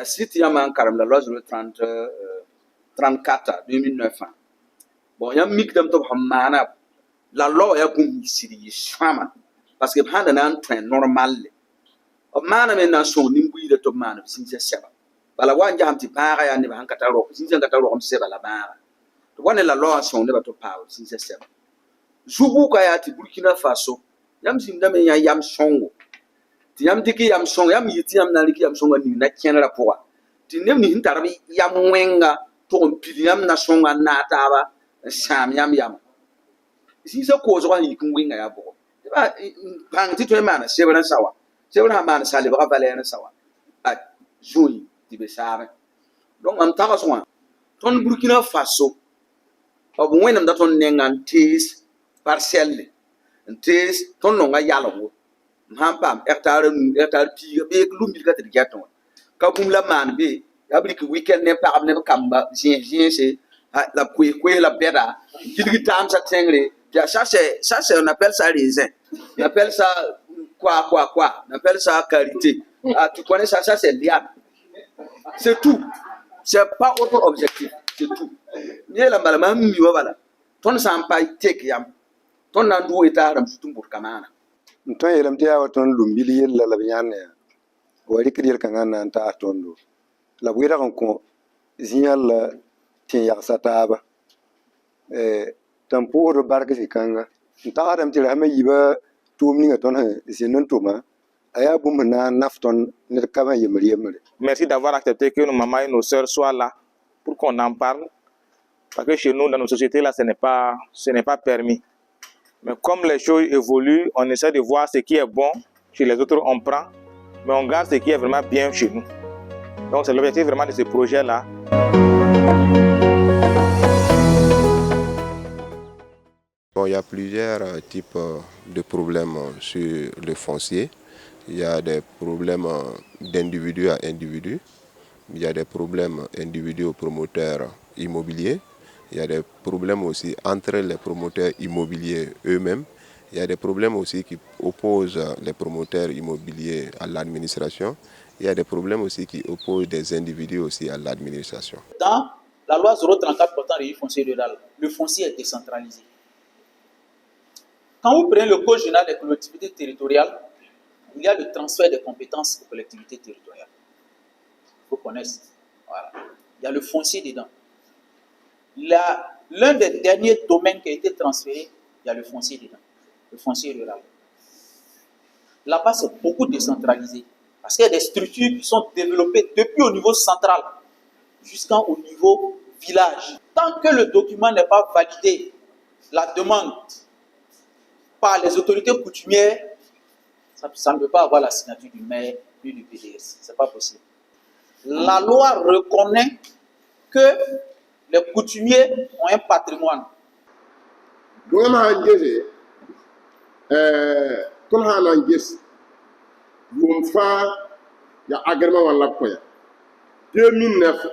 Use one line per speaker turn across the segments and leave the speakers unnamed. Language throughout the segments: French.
ya site yama en karam la loi 34 2009 bon yam mikdam to hamana la loi ya kum siri shama parce que handa nan train normal mana men na so nimbu ida to mana sinja seba bala wanja hamti para ya ne ba hankata ro sinja ngata ro am seba la bara to wane la loi so ne ba to pa sinja seba zubu ka ya ti Burkina Faso yam zinda men ya yam songo ti yam diki yam songo yam yiti yam na liki yam songo ni na kenra poa ti nem ni hintarbi yam wenga to on pili yam na songa na taba sam yam si sa ko zo ni kun winga ya bo ba pang ti to mana sebran sawa sebran mana sale ba valena sawa a joyi ti be sare donc am ta so ton Burkina Faso obu wenam da ton nengan tis parcelle tis ton no nga yalo pam hectare pi be lumbi ka ti gaton ka bum la man be abri ki weekend ne pa ne kamba jien c'est la kwe la beda kilgi tam sa tengre ça c'est on appelle ça raisin on appelle ça quoi on appelle ça karité tu connais ça c'est liane c'est tout c'est pas autre objectif c'est tout ni la malama mi wala ton sampai tek yam ton nan do eta ram tumbur kamana
ton yelam tiya waton lumbili yella la nyane wari kidiyel kangana ta tondo la wira ko zinyal tin yaksataba tampo ro barka sikanga ta adam tira ma yiba tumni ga ton ha sinon tuma aya bum na nafton ne kama yemri.
Merci d'avoir accepté que nos mamans et nos sœurs soient là pour qu'on en parle, parce que chez nous dans nos sociétés là ce n'est pas permis. Mais comme les choses évoluent, on essaie de voir ce qui est bon chez les autres, on prend, mais on garde ce qui est vraiment bien chez nous. Donc c'est l'objectif vraiment de ce projet là.
Bon, il y a plusieurs types de problèmes sur le foncier. Il y a des problèmes d'individu à individu. Il y a des problèmes individu aux promoteurs immobiliers. Il y a des problèmes aussi entre les promoteurs immobiliers eux-mêmes. Il y a des problèmes aussi qui opposent les promoteurs immobiliers à l'administration. Il y a des problèmes aussi qui opposent des individus aussi à l'administration.
Dans la loi 034 portant le foncier rural, le foncier est décentralisé. Quand vous prenez le Code général des collectivités territoriales, il y a le transfert des compétences aux collectivités territoriales. Il faut connaître. Voilà. Il y a le foncier dedans. L'un des derniers domaines qui a été transféré, il y a le foncier dedans, le foncier rural. Là-bas, c'est beaucoup décentralisé. Parce qu'il y a des structures qui sont développées depuis au niveau central jusqu'au niveau village. Tant que le document n'est pas validé, la demande par les autorités coutumières, ça ne peut pas avoir la signature du maire ni du PDS. Ce n'est pas possible. La loi reconnaît que les coutumiers ont un patrimoine.
Il y a agrément à la pointe. 2009,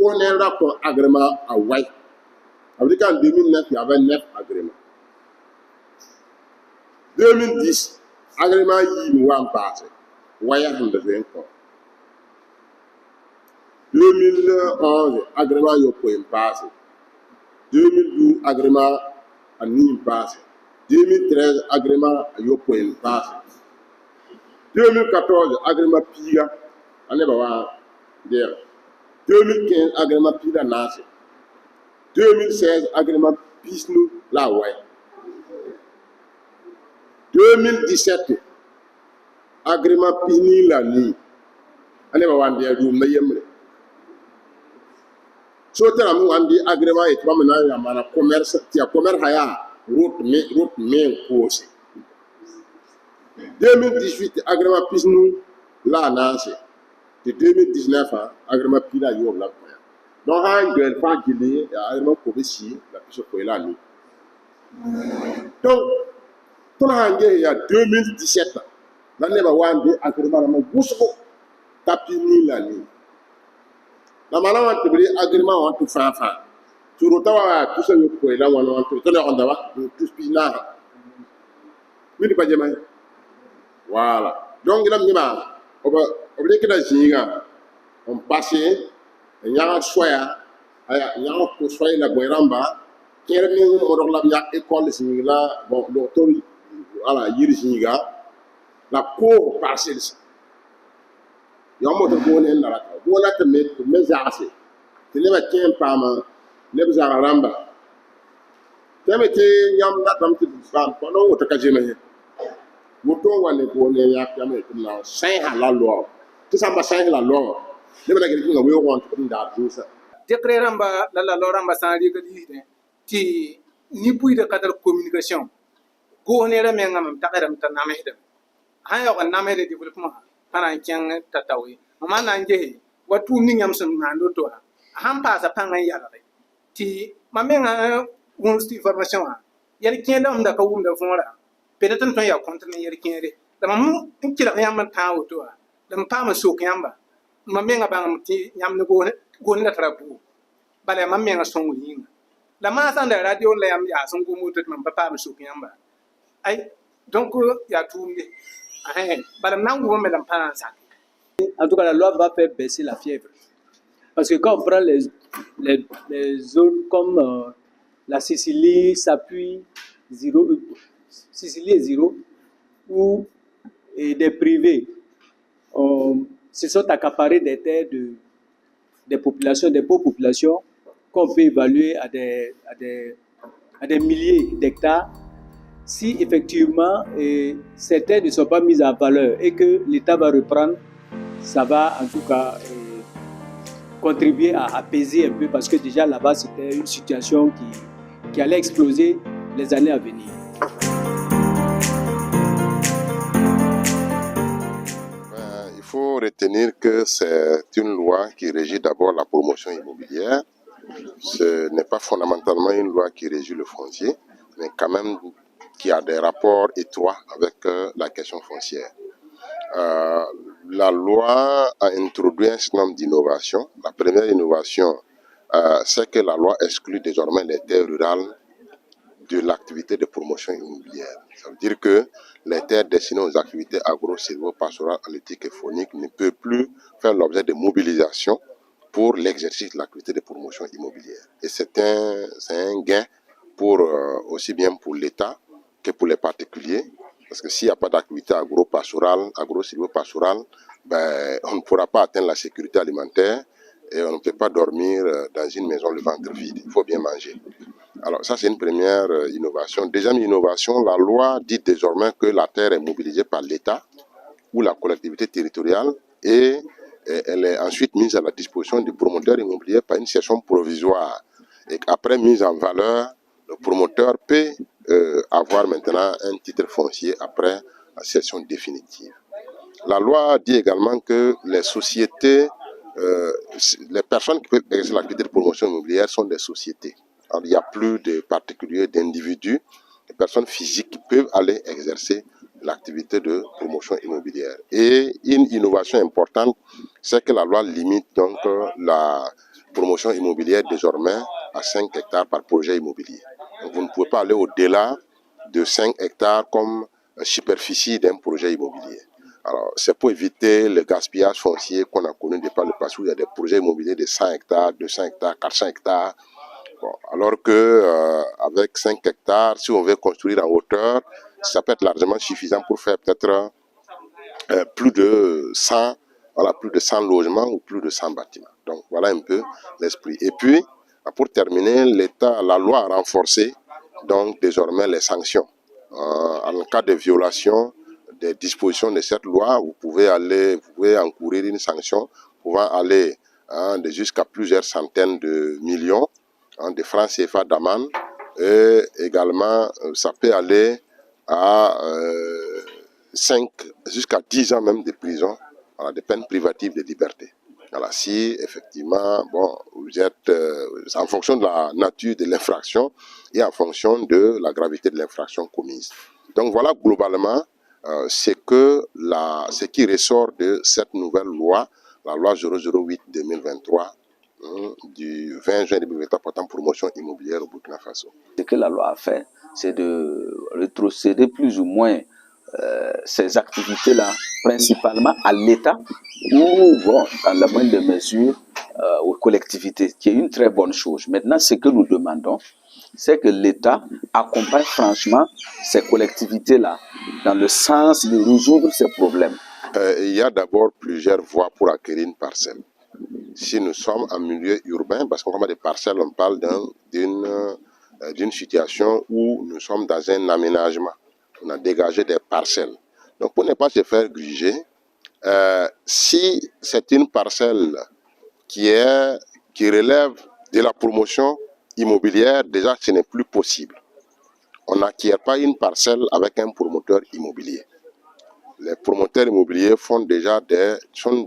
on a un rapport agrément à White. En 2009, il y avait 9 agréments. 2010, agrément y a passé. White a encore. 2011, agrément y a passé. 2012, agrément à Nîmes passé. 2013, agrément y a passé. 2014, agrément Pira, 2015, agrément Pira Nase. 2016, agrément Pisnou Lawai. 2017, agrément Pini Lani. Agrément et commerce, commerce route main course. 2018, agrément Pisnou la Nase. De 2019, agrément Pila Yob la Poya. Donc, un gueule pas guilé, agrément Kobessi, la puissance pour la nuit. Donc, tout il y a 2017, l'année où agrément la Moussou, Tapini la nuit. La malade agrément en tout fin. Sur le temps, tout ça, pour la one, on tout spinard. Mais pas de voilà. Donc, il y a oblique la zinga on passait yãga soya aya yãga ko soya la bõe rãmba kẽer meng modg la b yãk école zĩig la doctor ala yir zĩiga la koog parsels yãg moto goone n la rata goona tɩ me zagse tɩ nebã kẽ n paama neb zag rãmba tame tɩ yãmb datame tɩ paam tõnd n woto ka zems woto n wa ne goone yãk yãmb tɩ na sãysa la loa tɩ sãmba sãys la loa nebã la gel kẽnga weoogẽ tɩ b n daad zʋʋsa
dekre rãmba la lo rãmba sã n rɩg liisdẽ tɩ ni-puiidã ka tar communication goos neerã mengã mam tagsdame t'a namsdame sãn yaoog n namsd développement pa na n kẽng t'a tao ye mam na n gese wa tʋʋm ning yãmb sẽn maan woto wã sãn paasa pãng n yalge tɩ mam mengã wũns tɩ formation wã yɛl kẽeda m da ka wʋmda võora peda tɩ n tõe n yaa kõntr n yɛl kẽede la mam n kelg yãmb n tãag woto wã la m paam n sok yãmba mam menga bãngem tɩ yãmb ne goone la tara buud bala mam menga sõngr yĩnga la maa sãn da radio la yãmb yaa sẽn gom woto tɩ mam pa paam n sok yãmba ay donc yaa tʋʋmde bala m na n wʋmame la m pa na n sak.
En tout cas, la loi va faire baisser la fièvre. Parce que quand on prend les zones comme la Sicile s'appuie Sicile est 0, où des privés se sont accaparés des terres des populations, des pauvres populations, qu'on peut évaluer à des milliers d'hectares. Si effectivement ces terres ne sont pas mises en valeur et que l'État va reprendre, ça va en tout cas contribuer à apaiser un peu, parce que déjà là-bas c'était une situation qui allait exploser les années à venir.
Il faut retenir que c'est une loi qui régit d'abord la promotion immobilière. Ce n'est pas fondamentalement une loi qui régit le foncier, mais quand même qui a des rapports étroits avec la question foncière. La loi a introduit un certain nombre d'innovations. La première innovation, c'est que la loi exclut désormais les terres rurales de l'activité de promotion immobilière. Ça veut dire que les terres destinées aux activités agro-silvo-pastorales, halieutiques et fauniques ne peuvent plus faire l'objet de mobilisation pour l'exercice de l'activité de promotion immobilière. Et c'est un gain aussi bien pour l'État que pour les particuliers. Parce que s'il n'y a pas d'activité agro-pastorale, agro-silvo-pastorale, on ne pourra pas atteindre la sécurité alimentaire et on ne peut pas dormir dans une maison le ventre vide. Il faut bien manger. Alors ça, c'est une première innovation. Deuxième innovation, la loi dit désormais que la terre est mobilisée par l'État ou la collectivité territoriale et elle est ensuite mise à la disposition du promoteur immobilier par une cession provisoire. Et après mise en valeur, le promoteur peut avoir maintenant un titre foncier après la cession définitive. La loi dit également que les sociétés, les personnes qui peuvent exercer l'activité de promotion immobilière sont des sociétés. Alors, il n'y a plus de particuliers, d'individus, de personnes physiques qui peuvent aller exercer l'activité de promotion immobilière. Et une innovation importante, c'est que la loi limite donc la promotion immobilière désormais à 5 hectares par projet immobilier. Donc, vous ne pouvez pas aller au-delà de 5 hectares comme superficie d'un projet immobilier. Alors, c'est pour éviter le gaspillage foncier qu'on a connu par le passé, où il y a des projets immobiliers de 100 hectares, 200 hectares, 400 hectares. Bon, alors que avec 5 hectares, si on veut construire en hauteur, ça peut être largement suffisant pour faire peut-être plus de 100, voilà, plus de 100 logements ou plus de 100 bâtiments. Donc voilà un peu l'esprit. Et puis, pour terminer, la loi a renforcé donc désormais les sanctions. En cas de violation des dispositions de cette loi, vous pouvez encourir une sanction pouvant aller jusqu'à plusieurs centaines de millions de francs CFA d'amende, et également ça peut aller à 5 jusqu'à 10 ans même de prison, voilà, de peine privative de liberté. Voilà, si effectivement, bon, vous êtes en fonction de la nature de l'infraction et en fonction de la gravité de l'infraction commise. Donc voilà globalement ce qui ressort de cette nouvelle loi, la loi 008-2023 du 20 juin 2023 portant promotion immobilière au Burkina Faso.
Ce que la loi a fait, c'est de rétrocéder plus ou moins ces activités-là, principalement à l'État, ou bon, dans la moindre mesure aux collectivités, qui est une très bonne chose. Maintenant, ce que nous demandons, c'est que l'État accompagne franchement ces collectivités-là dans le sens de résoudre ces problèmes.
Il y a d'abord plusieurs voies pour acquérir une parcelle. Si nous sommes en milieu urbain, parce qu'on parle des parcelles, on parle d'une situation où nous sommes dans un aménagement. On a dégagé des parcelles. Donc pour ne pas se faire gruger, si c'est une parcelle qui relève de la promotion immobilière, déjà ce n'est plus possible. On n'acquiert pas une parcelle avec un promoteur immobilier. Les promoteurs immobiliers sont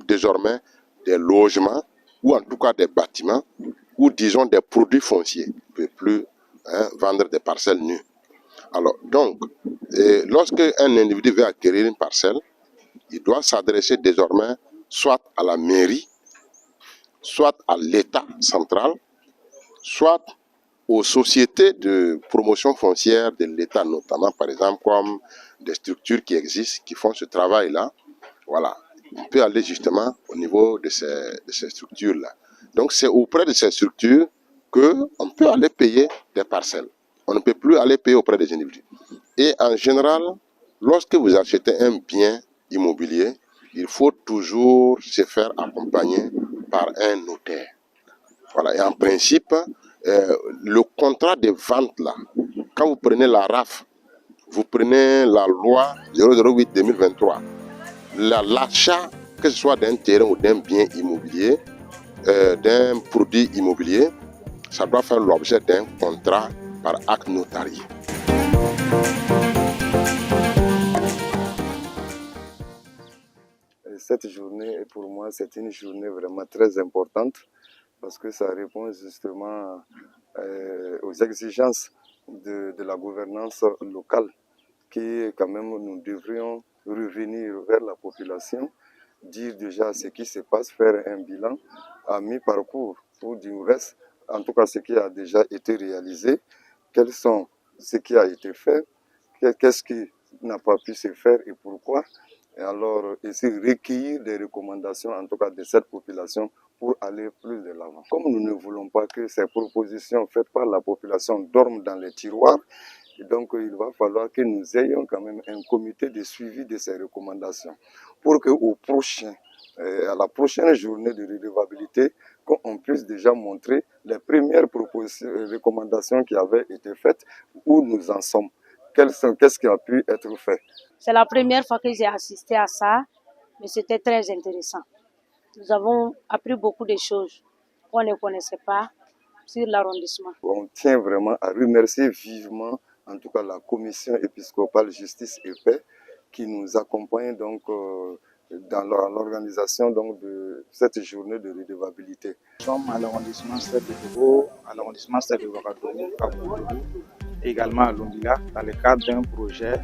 désormais des logements, ou en tout cas des bâtiments, ou disons des produits fonciers. On ne peut plus vendre des parcelles nues. Alors, donc, lorsque un individu veut acquérir une parcelle, il doit s'adresser désormais soit à la mairie, soit à l'État central, soit aux sociétés de promotion foncière de l'État, notamment par exemple comme des structures qui existent, qui font ce travail-là. Voilà, on peut aller justement au niveau de ces structures-là. Donc c'est auprès de ces structures qu'on peut aller payer des parcelles. On ne peut plus aller payer auprès des individus. Et en général, lorsque vous achetez un bien immobilier, il faut toujours se faire accompagner par un notaire. Voilà, et en principe, le contrat de vente là, quand vous prenez la RAF, vous prenez la loi 008-2023, l'achat, que ce soit d'un terrain ou d'un bien immobilier, d'un produit immobilier, ça doit faire l'objet d'un contrat par acte notarié.
Cette journée, pour moi, c'est une journée vraiment très importante parce que ça répond justement aux exigences de la gouvernance locale qui, quand même, nous devrions revenir vers la population, dire déjà ce qui se passe, faire un bilan à mi-parcours pour du reste, en tout cas ce qui a déjà été réalisé, quels sont ce qui a été fait, qu'est-ce qui n'a pas pu se faire et pourquoi. Et alors, essayer de recueillir des recommandations, en tout cas de cette population, pour aller plus de l'avant. Comme nous ne voulons pas que ces propositions faites par la population dorment dans les tiroirs, et donc il va falloir que nous ayons quand même un comité de suivi de ces recommandations, pour à la prochaine journée de redevabilité, qu'on puisse déjà montrer les premières recommandations qui avaient été faites, où nous en sommes. Qu'est-ce qui a pu être fait?
C'est la première fois que j'ai assisté à ça, mais c'était très intéressant. Nous avons appris beaucoup de choses qu'on ne connaissait pas sur l'arrondissement.
On tient vraiment à remercier vivement, en tout cas la commission épiscopale Justice et Paix, qui nous accompagne donc dans l'organisation donc de cette journée de redevabilité.
Nous sommes à l'arrondissement Stade de Togo, à l'arrondissement Stade de Ouagadougou, à Koudougou, et également à Londila, dans le cadre d'un projet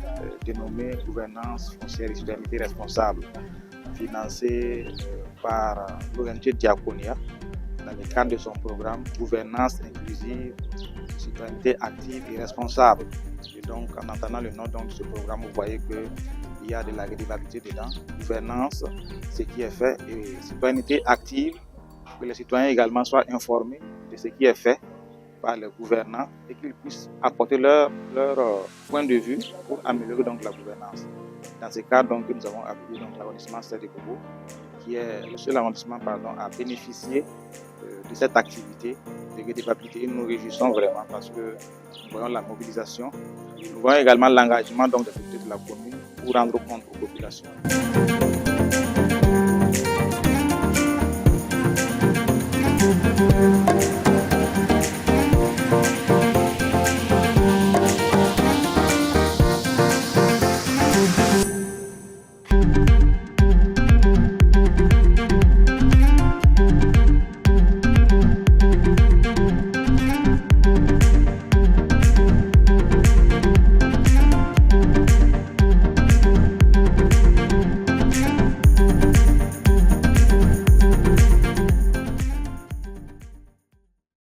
dénommé Gouvernance foncière et citoyenneté responsable, financé par l'ONG Diaconia, dans le cadre de son programme Gouvernance inclusive, citoyenneté active et responsable. Et donc, en entendant le nom de ce programme, vous voyez qu'il y a de la redevabilité dedans, gouvernance, ce qui est fait, et citoyenneté active, que les citoyens également soient informés de ce qui est fait par les gouvernants et qu'ils puissent apporter leur point de vue pour améliorer donc la gouvernance. Dans ce cadre, donc, nous avons appuyé l'arrondissement Stade de Togo, qui est le seul arrondissement à bénéficier de cette activité de redevabilité. Nous nous réjouissons vraiment parce que nous voyons la mobilisation, nous voyons également l'engagement des autorités de la commune pour rendre compte aux populations.